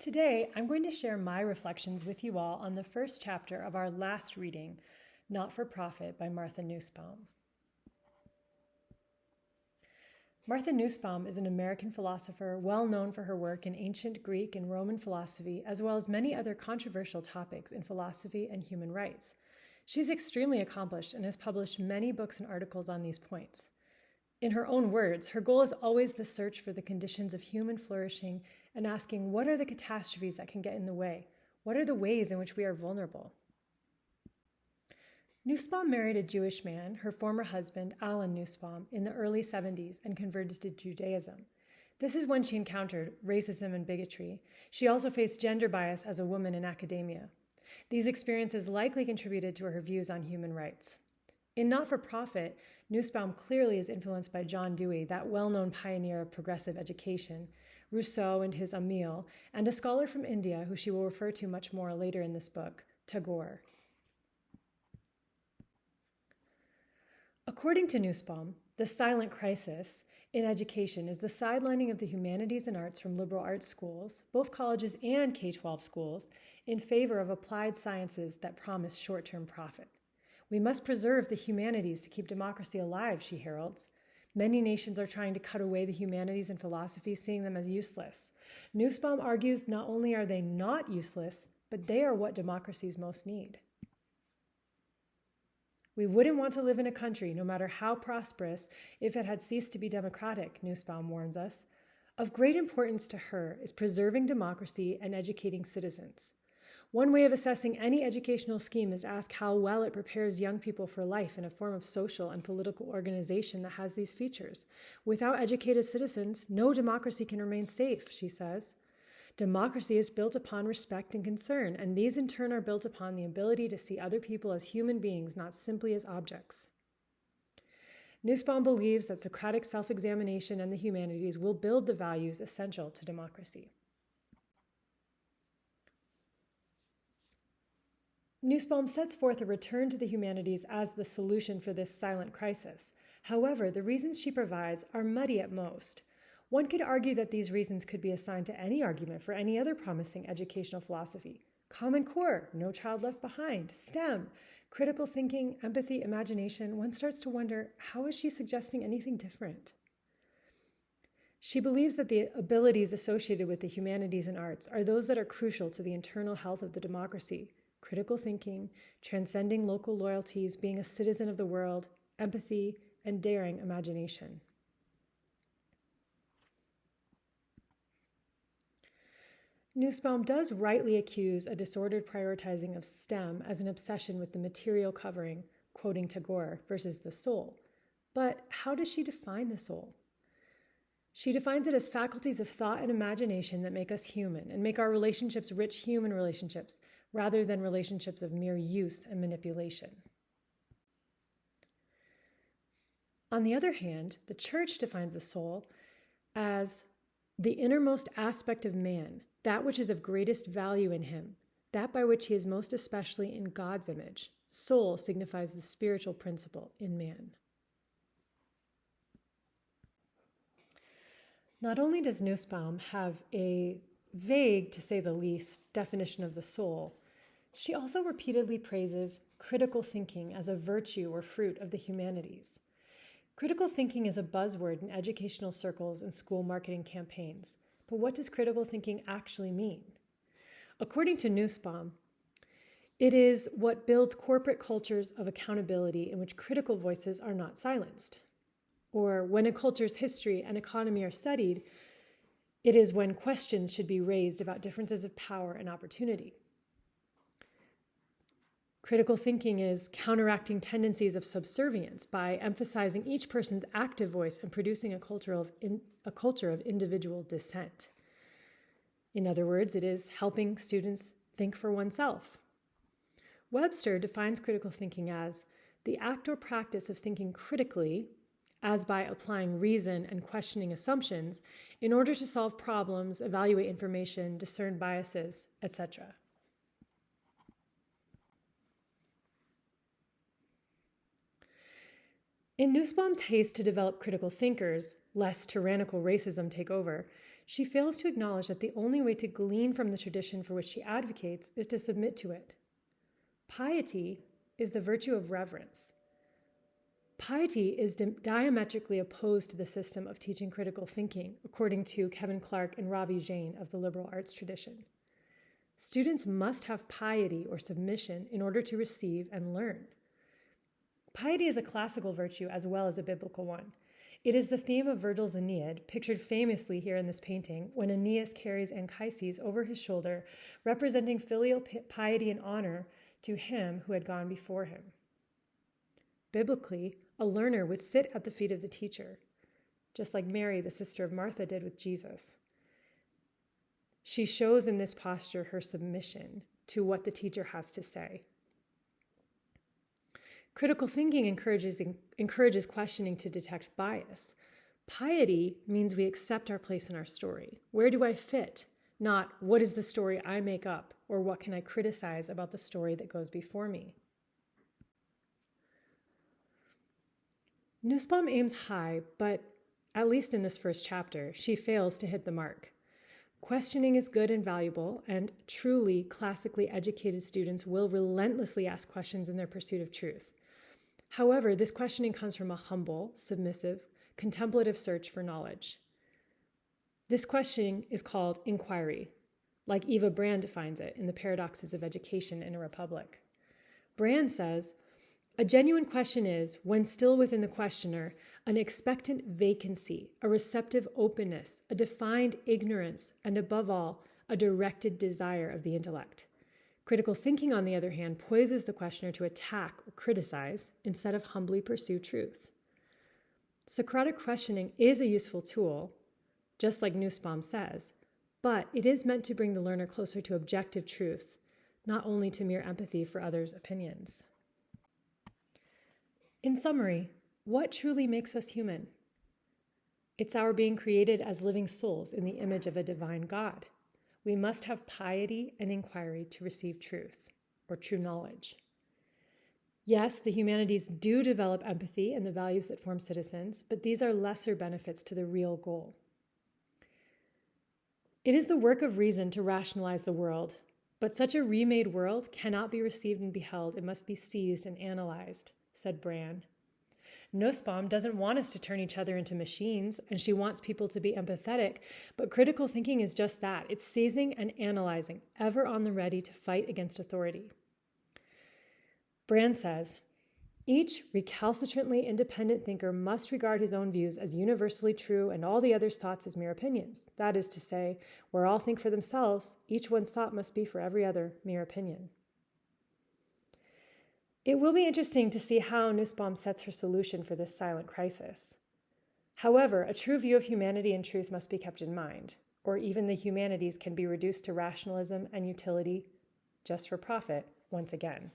Today, I'm going to share my reflections with you all on the first chapter of our last reading, Not for Profit by Martha Nussbaum. Martha Nussbaum is an American philosopher well known for her work in ancient Greek and Roman philosophy, as well as many other controversial topics in philosophy and human rights. She's extremely accomplished and has published many books and articles on these points. In her own words, her goal is always the search for the conditions of human flourishing and asking, what are the catastrophes that can get in the way? What are the ways in which we are vulnerable? Nussbaum married a Jewish man, her former husband, Alan Nussbaum, in the early 70s and converted to Judaism. This is when she encountered racism and bigotry. She also faced gender bias as a woman in academia. These experiences likely contributed to her views on human rights. In Not for Profit, Nussbaum clearly is influenced by John Dewey, that well-known pioneer of progressive education, Rousseau and his Emile, and a scholar from India who she will refer to much more later in this book, Tagore. According to Nussbaum, the silent crisis in education is the sidelining of the humanities and arts from liberal arts schools, both colleges and K-12 schools, in favor of applied sciences that promise short-term profit. We must preserve the humanities to keep democracy alive, she heralds. Many nations are trying to cut away the humanities and philosophy, seeing them as useless. Nussbaum argues not only are they not useless, but they are what democracies most need. We wouldn't want to live in a country, no matter how prosperous, if it had ceased to be democratic, Nussbaum warns us. Of great importance to her is preserving democracy and educating citizens. One way of assessing any educational scheme is to ask how well it prepares young people for life in a form of social and political organization that has these features. Without educated citizens, no democracy can remain safe, she says. Democracy is built upon respect and concern, and these in turn are built upon the ability to see other people as human beings, not simply as objects. Nussbaum believes that Socratic self-examination and the humanities will build the values essential to democracy. Nussbaum sets forth a return to the humanities as the solution for this silent crisis. However, the reasons she provides are muddy at most. One could argue that these reasons could be assigned to any argument for any other promising educational philosophy. Common Core, No Child Left Behind, STEM, critical thinking, empathy, imagination. One starts to wonder, how is she suggesting anything different? She believes that the abilities associated with the humanities and arts are those that are crucial to the internal health of the democracy. Critical thinking, transcending local loyalties, being a citizen of the world, empathy, and daring imagination. Nussbaum does rightly accuse a disordered prioritizing of STEM as an obsession with the material covering, quoting Tagore, versus the soul. But how does she define the soul? She defines it as faculties of thought and imagination that make us human and make our relationships rich human relationships, rather than relationships of mere use and manipulation. On the other hand, the Church defines the soul as the innermost aspect of man, that which is of greatest value in him, that by which he is most especially in God's image. Soul signifies the spiritual principle in man. Not only does Nussbaum have a vague, to say the least, definition of the soul, she also repeatedly praises critical thinking as a virtue or fruit of the humanities. Critical thinking is a buzzword in educational circles and school marketing campaigns. But what does critical thinking actually mean? According to Nussbaum, it is what builds corporate cultures of accountability in which critical voices are not silenced. Or when a culture's history and economy are studied, it is when questions should be raised about differences of power and opportunity. Critical thinking is counteracting tendencies of subservience by emphasizing each person's active voice and producing a culture of individual dissent. In other words, it is helping students think for oneself. Webster defines critical thinking as the act or practice of thinking critically, as by applying reason and questioning assumptions, in order to solve problems, evaluate information, discern biases, etc. In Nussbaum's haste to develop critical thinkers, lest tyrannical racism take over, she fails to acknowledge that the only way to glean from the tradition for which she advocates is to submit to it. Piety is the virtue of reverence. Piety is diametrically opposed to the system of teaching critical thinking, according to Kevin Clark and Ravi Jain of the liberal arts tradition. Students must have piety or submission in order to receive and learn. Piety is a classical virtue as well as a biblical one. It is the theme of Virgil's Aeneid, pictured famously here in this painting, when Aeneas carries Anchises over his shoulder, representing filial piety and honor to him who had gone before him. Biblically, a learner would sit at the feet of the teacher, just like Mary, the sister of Martha, did with Jesus. She shows in this posture her submission to what the teacher has to say. Critical thinking encourages questioning to detect bias. Piety means we accept our place in our story. Where do I fit? Not what is the story I make up, or what can I criticize about the story that goes before me. Nussbaum aims high, but at least in this first chapter, she fails to hit the mark. Questioning is good and valuable, and truly classically educated students will relentlessly ask questions in their pursuit of truth. However, this questioning comes from a humble, submissive, contemplative search for knowledge. This questioning is called inquiry, like Eva Brand defines it in The Paradoxes of Education in a Republic. Brand says, a genuine question is, when still within the questioner, an expectant vacancy, a receptive openness, a defined ignorance, and above all, a directed desire of the intellect. Critical thinking, on the other hand, poises the questioner to attack or criticize instead of humbly pursue truth. Socratic questioning is a useful tool, just like Nussbaum says, but it is meant to bring the learner closer to objective truth, not only to mere empathy for others' opinions. In summary, what truly makes us human? It's our being created as living souls in the image of a divine God. We must have piety and inquiry to receive truth, or true knowledge. Yes, the humanities do develop empathy and the values that form citizens, but these are lesser benefits to the real goal. It is the work of reason to rationalize the world, but such a remade world cannot be received and beheld. It must be seized and analyzed, said Brand. Nussbaum doesn't want us to turn each other into machines, and she wants people to be empathetic, but critical thinking is just that. It's seizing and analyzing, ever on the ready to fight against authority. Brand says, each recalcitrantly independent thinker must regard his own views as universally true and all the others' thoughts as mere opinions. That is to say, where all think for themselves, each one's thought must be for every other mere opinion. It will be interesting to see how Nussbaum sets her solution for this silent crisis. However, a true view of humanity and truth must be kept in mind, or even the humanities can be reduced to rationalism and utility just for profit once again.